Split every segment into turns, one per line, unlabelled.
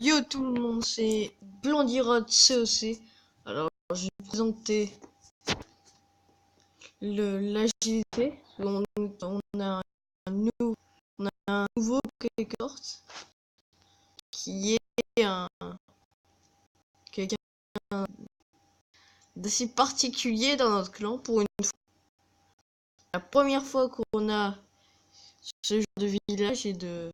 Yo tout le monde, c'est Blandirod COC. Alors, je vais vous présenter l'agilité. On a un nouveau Pokécort qui est quelqu'un d'assez particulier dans notre clan pour une fois. La première fois qu'on a ce genre de village et de...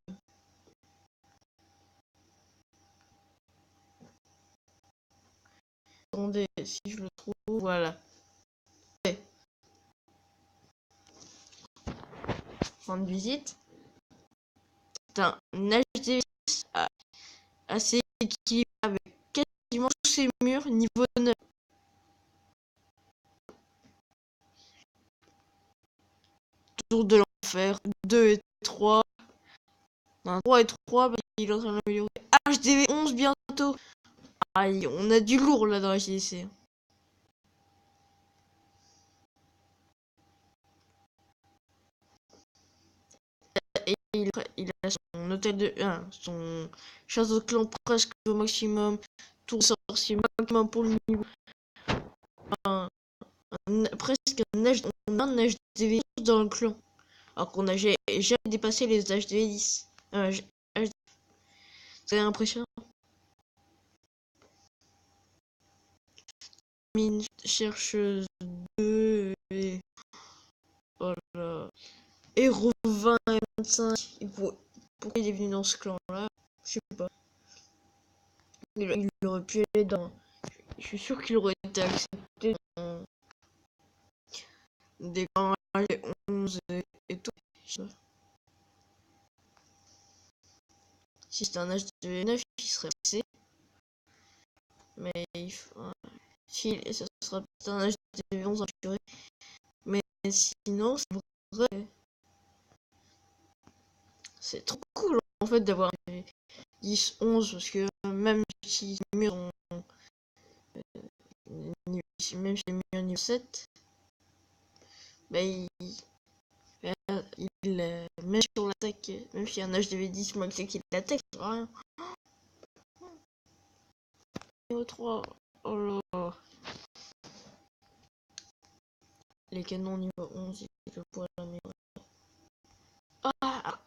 Attendez, si je le trouve, voilà. Fin de visite. C'est un HDV assez équilibré avec quasiment tous ses murs niveau 9. Tour de l'enfer, 2 et 3. Non, 3 et 3, bah, il est en train de l'améliorer. HDV 11 bientôt. Aïe, on a du lourd là dans la JDC. Et il a son hôtel de 1, son château de clan presque au maximum. Tour sorcier maximum pour le niveau. Presque un HDV 11 dans le clan. Alors qu'on n'a jamais dépassé les HDV 10. C'est impressionnant. Mine chercheuse 2 et voilà. Héros 20 et 25. Pourquoi il est venu dans ce clan là? Je sais pas. Il aurait pu aller dans. Je suis sûr qu'il aurait été accepté dans des clans 11 et tout. Si c'était un HDV 9, il serait passé. Mais il faut. Si, ça sera peut-être un HDV 11 assuré. Mais sinon, c'est vrai. C'est trop cool en fait d'avoir 10, 11 parce que même si les murs ont même si les murs niveau 7, bah même sur l'attaque, même s'il y a un HDV 10 malgré qu'il l'attaque, ça va rien. Niveau 3, oh là. Les canons niveau 11, je pourrais l'améliorer. Ah,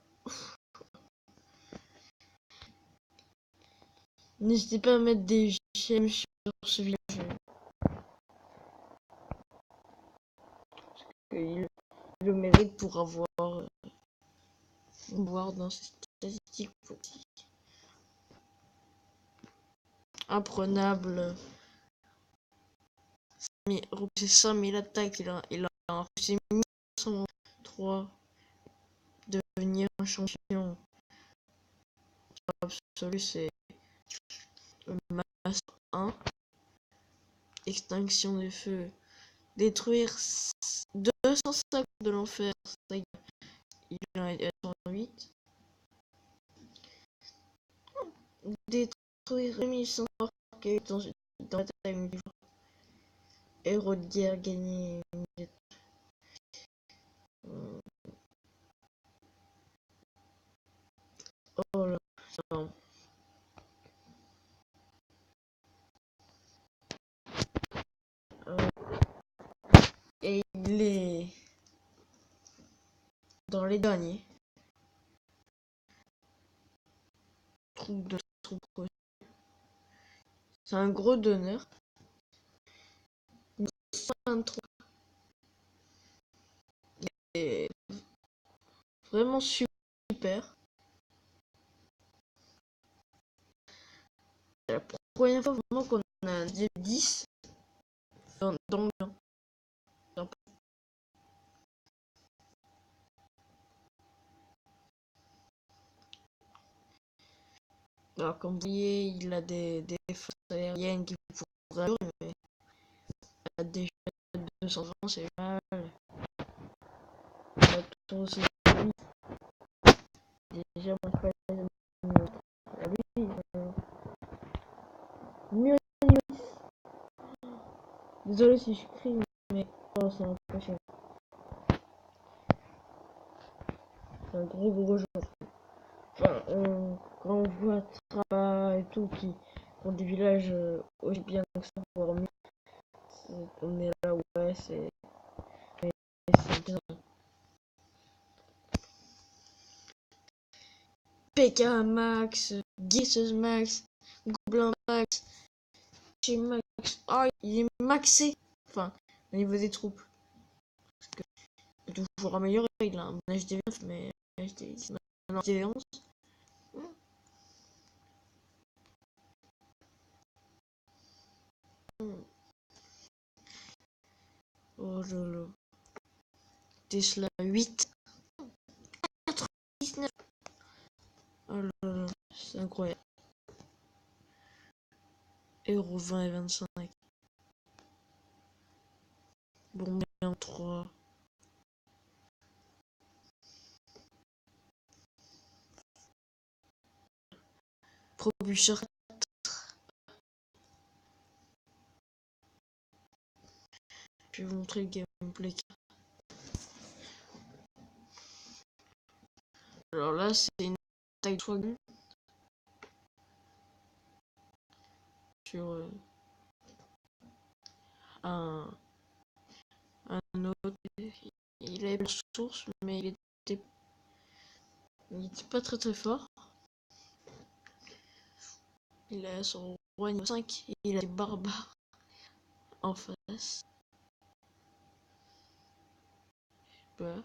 n'hésitez pas à mettre des j'aime sur ce village. Il le mérite pour avoir voir dans ses statistiques imprenable. Repoussé 5000 attaques, il a repoussé 1103. Devenir un champion absolu, c'est masse 1. Extinction des feux. Détruire 250 de l'enfer. Il est à 108. Détruire 2100 dans la taille du jour. Héros de guerre gagné. Oh là, non. Et il est dans les derniers. Troupe de troupe. C'est un gros donneur. 23. Et vraiment super. C'est la première fois vraiment qu'on a un 10 dans le clan. Alors comme vous voyez, il a des forces aériennes qui pourraient, mais il a déjà 220, c'est mal. Il a tout aussi déjà mon frère lui, mieux. Désolé si je crie, mais oh, c'est impressionnant. C'est un gros joueur. Enfin, quand on voit Trapa et tout, qui ont des villages aussi bien que ça, voire mieux, on est là, ouais, c'est intéressant. PK Max, Guesses Max, Gobelin Max, chez Max. Oh, il est maxé. Enfin, au niveau des troupes. Parce que il peut toujours améliorer. Il a un HD9, mais HD11. Oh là là. Tesla 8. 99. Oh là là. C'est incroyable. Euro 20 et 25. Bon, bien 3. Propulseur. Je vais vous montrer le gameplay. Alors là, c'est une taille de wagon sur un, un autre. Il avait la source, mais il était pas très fort. Il a son roi niveau 5 et il a des barbares en face. Bah.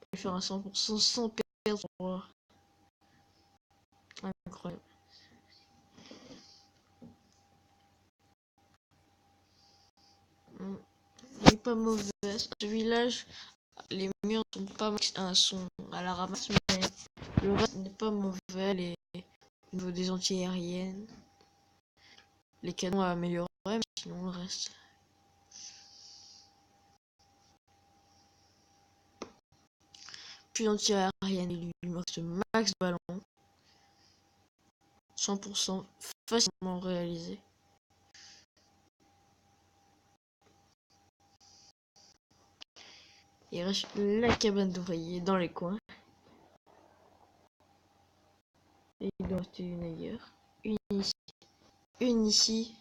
Il peut faire un 100% sans perdre son roi. Incroyable. Il est pas mauvais. Ce village, les murs sont pas sont à la ramasse, mais le reste n'est pas mauvais. Au niveau des anti-aériennes, les canons à améliorer, mais sinon le reste. Plus anti-aérienne, il lui reste max ballon. 100% facilement réalisé. Il reste la cabane d'ouvrier dans les coins. Et il doit rester une ailleurs. Une ici. Une ici.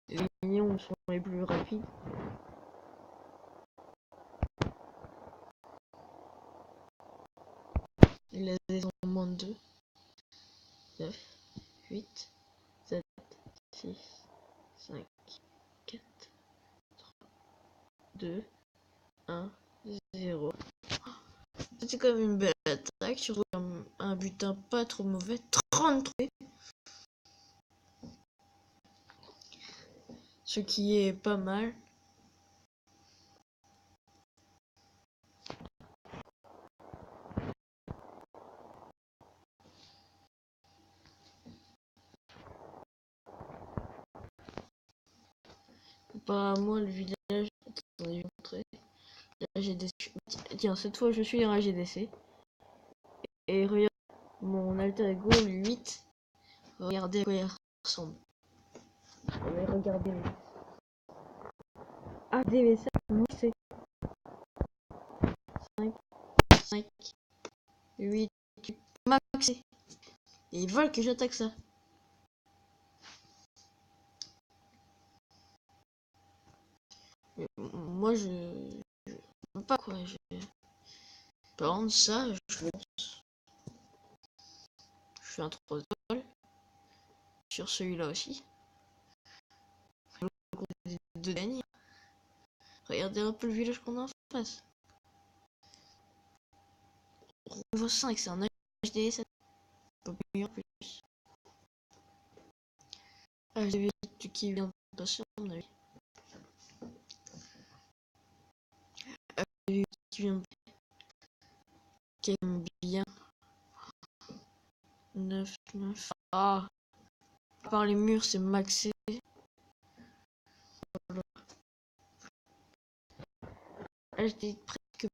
Les mignons sont les plus rapides. Il a des en moins de 2. 9, 8, 7, 6, 5, 4, 3, 2, 1, 0. C'était quand même une belle attaque, surtout un butin pas trop mauvais. 33, ce qui est pas mal. Apparemment, le village. Attendez, je vais montrer. La GDC. Tiens, cette fois, je suis dans la GDC. Et regarde mon alter ego, le 8. Regardez à quoi il ressemble. On va regarder. ADV7, c'est 5, 5, 8, maxé. Et ils veulent que j'attaque ça. Mais moi, je veux pas quoi. Par contre, ça, je fais un 3 étoiles. Sur celui-là aussi. De gagner. Regardez un peu le village qu'on a en face. Niveau 5, c'est un HD7. Pas meilleur plus. HD8 qui vient de passer, à mon avis. HD8 qui vient de qui aime bien. 9, 9. Ah! Par les murs, c'est maxé. HD presque.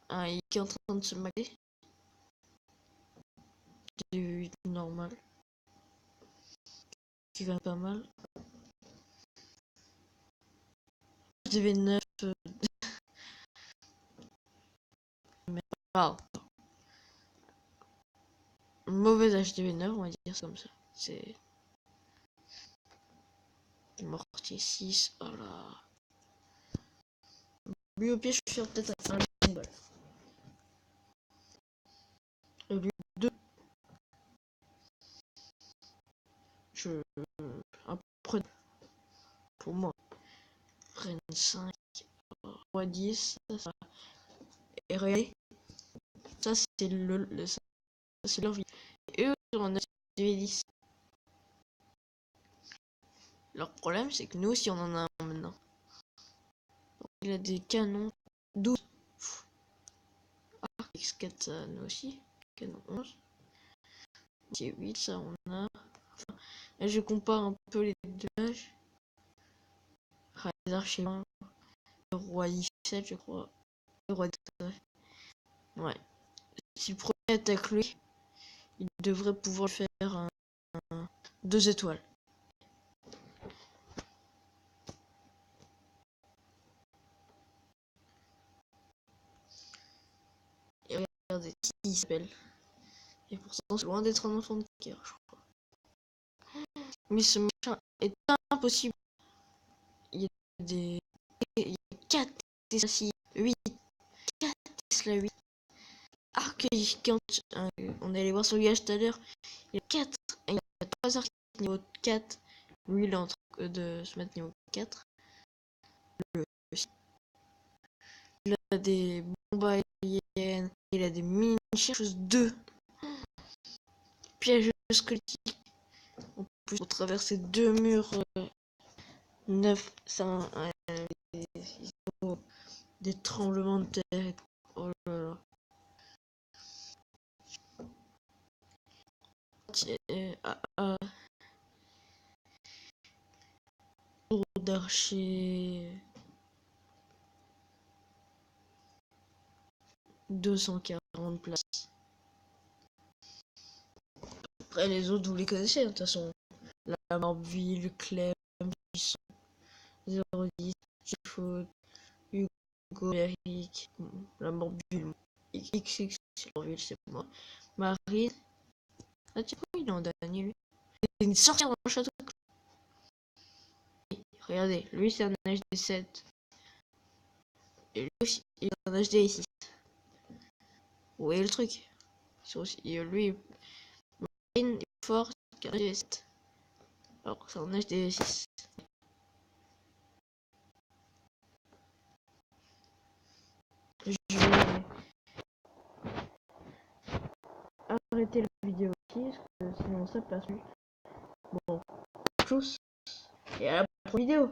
Ah, il est en train de se maxer. HD8 normal. Qui va pas mal. HD9. Ah, mauvais HDV9, on va dire comme ça. C'est mortier 6. Voilà. Lui au pied, je vais faire peut-être un balle. Et lui 2. Je. Après, pour moi, Rennes 5, roi 10, ça. Et regardez, ça c'est leur vie. Et eux, on a 10. Leur problème, c'est que nous aussi, on en a un maintenant. Donc, il a des canons 12. X4, ça, nous aussi. Canon 11. C'est 8, ça, on a. Enfin, là, je compare un peu les deux âges. Radar chez moi. Le roi 17, je crois. Le roi 17. Ouais. Si le premier attaque lui, il devrait pouvoir faire un 2 étoiles. Et regardez qui il s'appelle. Et pourtant, c'est loin d'être un enfant de cœur, je crois. Mais ce machin est impossible. Il y a des. Il y a 4 Tesla 6, 8, 4 Tesla 8. Ah, que quand on est allé voir son gage tout à l'heure, il y a 4. Il y a 3 arcs niveau 4. Lui, il est en train de se mettre niveau 4. Il a des bombes aériennes. Il a des mines chercheuses 2. Piège squelettique. En plus, pour traverser 2 murs 9, ça des tremblements de terre. Oh là là. Tour d'archer 240 places. Après les autres vous les connaissez de toute façon. La Morbeville, Clem, 010, Chifaut, Hugo, Eric, la Morbeville, XX, c'est moi. Marie. Ah tiens, il est en dernier lui. Il est sorti dans le château. Regardez, lui c'est un HD7. Et lui aussi, il est un HD6. Vous voyez le truc. Et lui, Marine est fort, HD7. Alors c'est un HD6. Je vais arrêter la vidéo ici, parce que sinon ça passe plus. Bon, tchuss, et à la prochaine vidéo.